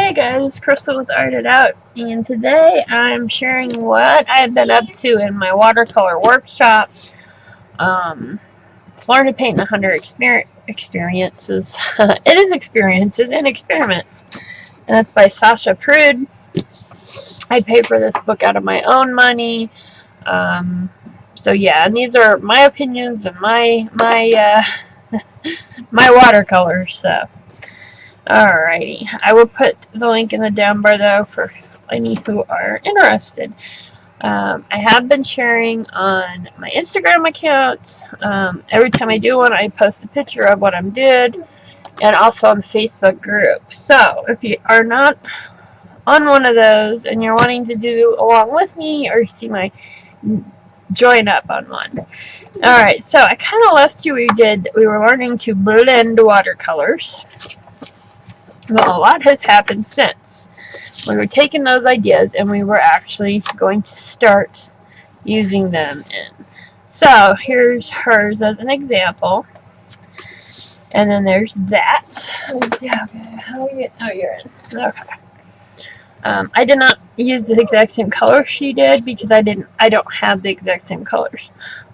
Hey guys, it's Crystal with Art It Out, and today I'm sharing what I've been up to in my watercolor workshop. It's Learn to Paint in 100 experiences. It is experiences and experiments, and that's by Sasha Prude. I paid for this book out of my own money. So yeah, and these are my opinions and my my watercolors. So. Alrighty, I will put the link in the down bar though for any who are interested. I have been sharing on my Instagram account. Every time I do one, I post a picture of what I'm did, and also on the Facebook group. So if you are not on one of those and you're wanting to do along with me or see my join up on one. Alright, so I kind of left you. We were learning to blend watercolors. Well, a lot has happened since. We were taking those ideas and we were actually going to start using them in. So here's hers as an example. And then there's that. Let's see how you, oh, you're in. Okay. I did not use the exact same color she did because I don't have the exact same colors.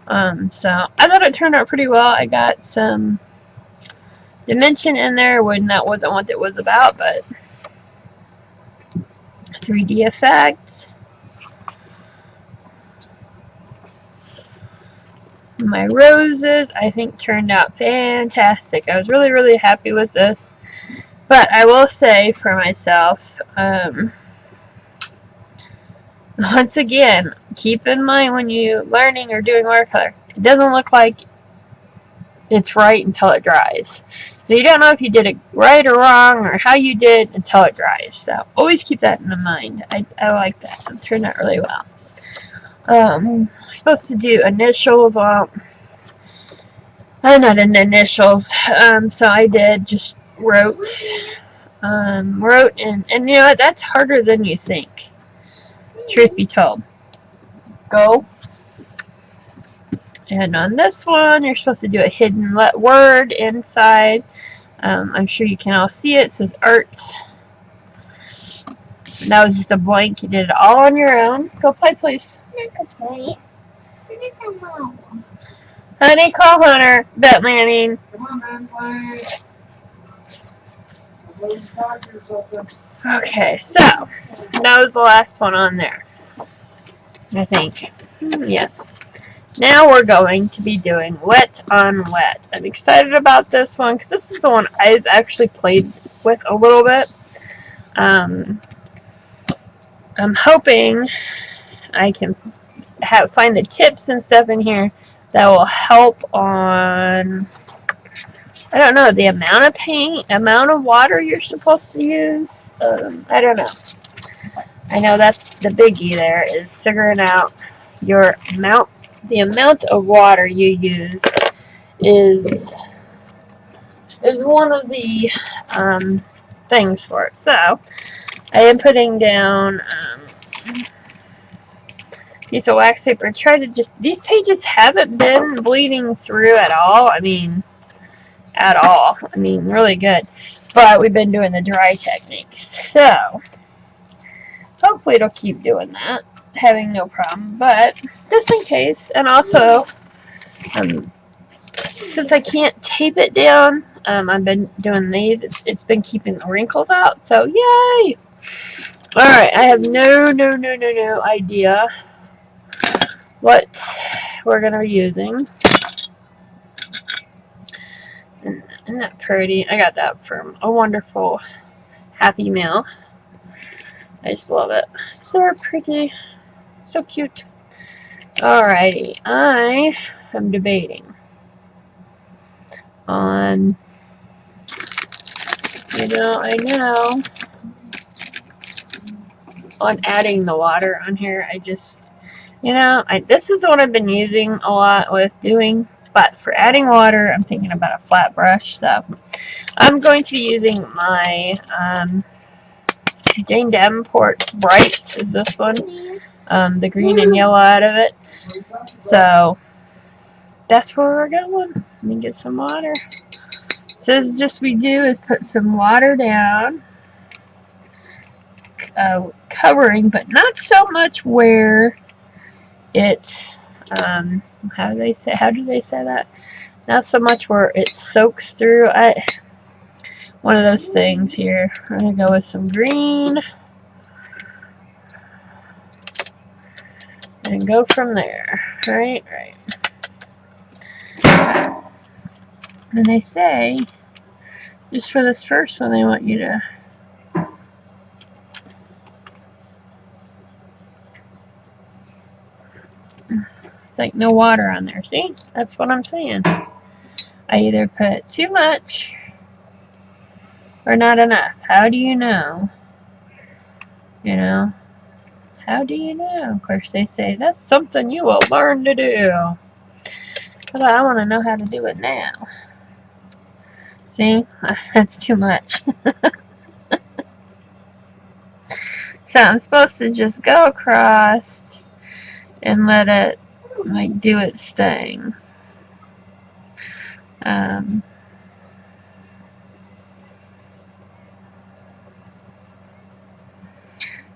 So I thought it turned out pretty well. I got some dimension in there when that wasn't what it was about, but 3D effects. My roses, I think, turned out fantastic. I was really happy with this. But I will say for myself, once again, keep in mind when you're learning or doing watercolor, it doesn't look like it's right until it dries. So you don't know if you did it right or wrong or how you did until it dries. So always keep that in mind. I like that. It turned out really well. I'm supposed to do initials. Well, not in initials. So I did just wrote and you know what? That's harder than you think. Truth be told. Go. And on this one, you're supposed to do a hidden word inside. I'm sure you can all see it. It says art. That was just a blank. You did it all on your own. Go play, please. Not go play. Honey, call Hunter. Bet landing. Come on, man, play. Okay, so that was the last one on there. I think. Yes. Now we're going to be doing wet on wet. I'm excited about this one because this is the one I've actually played with a little bit. I'm hoping I can find the tips and stuff in here that will help on, I don't know, the amount of paint, amount of water you're supposed to use. I don't know. I know that's the biggie there, is figuring out your amount. The amount of water you use is one of the things for it. So I am putting down a piece of wax paper. Try to just, these pages haven't been bleeding through at all. I mean, really good. But we've been doing the dry techniques. So hopefully it'll keep doing that. Having no problem, but just in case. And also, since I can't tape it down, I've been doing these. It's been keeping the wrinkles out, so yay! Alright, I have no idea what we're going to be using. Isn't that pretty? I got that from a wonderful Happy Mail. I just love it. So pretty. So cute. Alrighty, I am debating on, I know, on adding the water on here. I just, this is what I've been using a lot with doing, but for adding water, I'm thinking about a flat brush, so I'm going to be using my Jane Davenport Brights, is this one. The green and yellow out of it. So that's where we're going. Let me get some water. It says just we do is put some water down covering, but not so much where it, how do they say that? Not so much where it soaks through. One of those things here. I'm going to go with some green and go from there. Right. And they say, just for this first one, they want you to it's like no water on there. See? That's what I'm saying. I either put too much or not enough. How do you know? You know? How do you know? Of course, they say that's something you will learn to do. But I want to know how to do it now. See? That's too much. So I'm supposed to just go across and let it like do its thing.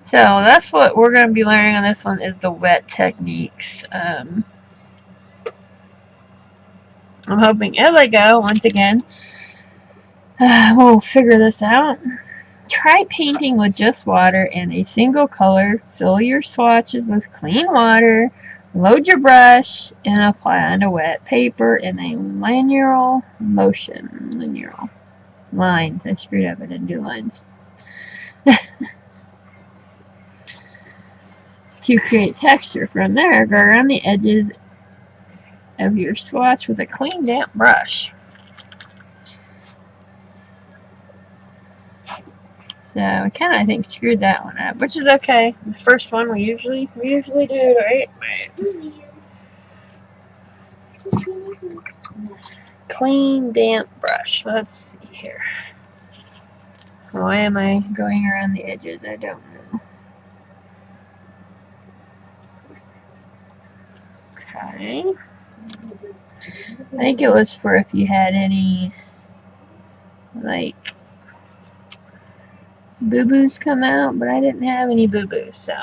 So that's what we're going to be learning on this one, is the wet techniques. I'm hoping as I go, once again, we'll figure this out. Try painting with just water and a single color. Fill your swatches with clean water. Load your brush and apply onto wet paper in a linear motion. Linear lines. I screwed up. I didn't do lines. To create texture. From there, go around the edges of your swatch with a clean, damp brush. So I kind of, I think, screwed that one up, which is okay. The first one we usually do, right? Clean, damp brush. Let's see here. Why am I going around the edges? I don't know. Okay. I think it was for if you had any, like, boo-boos come out, but I didn't have any boo-boos, so.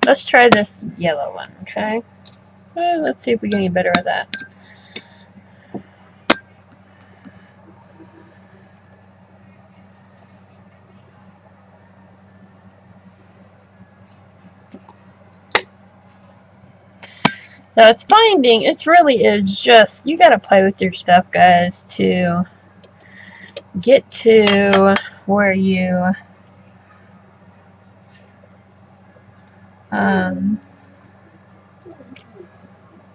Let's try this yellow one, okay? Let's see if we get any better with that. So it's finding, it really is just, you gotta play with your stuff, guys, to get to where you,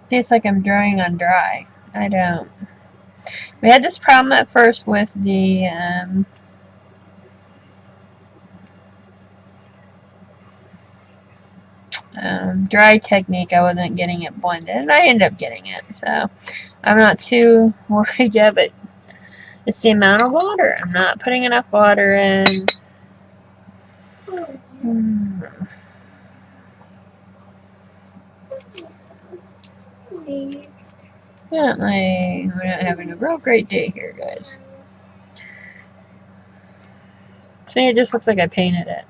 tastes like I'm drawing on dry. I don't. We had this problem at first with the, dry technique. I wasn't getting it blended, and I ended up getting it, so I'm not too worried yet, but it's the amount of water. I'm not putting enough water in. Apparently, we're not having a real great day here, guys. See, it just looks like I painted it.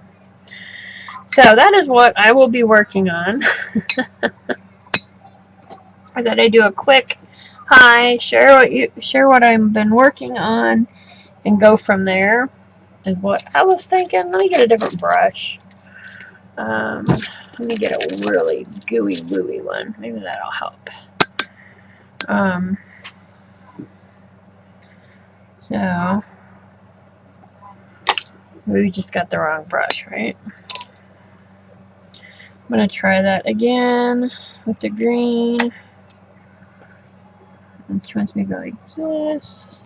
So that is what I will be working on. I thought I'd do a quick hi, share what I've been working on, and go from there. Is what I was thinking. Let me get a different brush. Let me get a really gooey wooey one. Maybe that'll help. So we just got the wrong brush, right? I'm going to try that again with the green. And she wants me to go like this.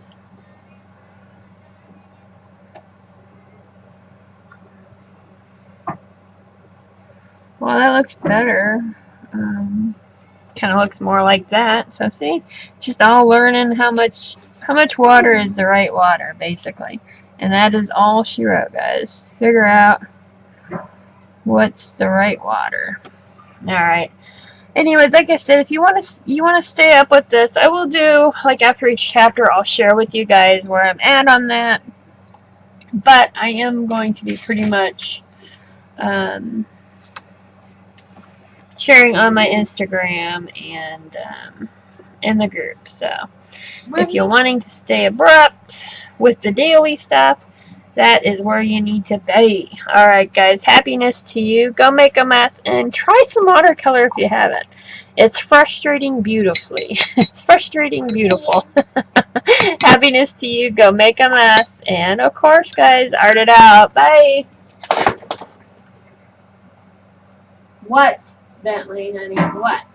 Well, that looks better. Kind of looks more like that. So see, just all learning how much water is the right water, basically. And that is all she wrote, guys. Figure out what's the right water. Alright. Anyways, like I said, if you want to stay up with this, I will do, like, after each chapter, I'll share with you guys where I'm at on that. But I am going to be pretty much sharing on my Instagram and in the group. So if you're wanting to stay abrupt with the daily stuff, that is where you need to be. Alright, guys, happiness to you. Go make a mess and try some watercolor if you haven't. It's frustrating beautifully. It's frustrating beautiful. Happiness to you. Go make a mess. And of course, guys, art it out. Bye. What, Bentley, honey? What?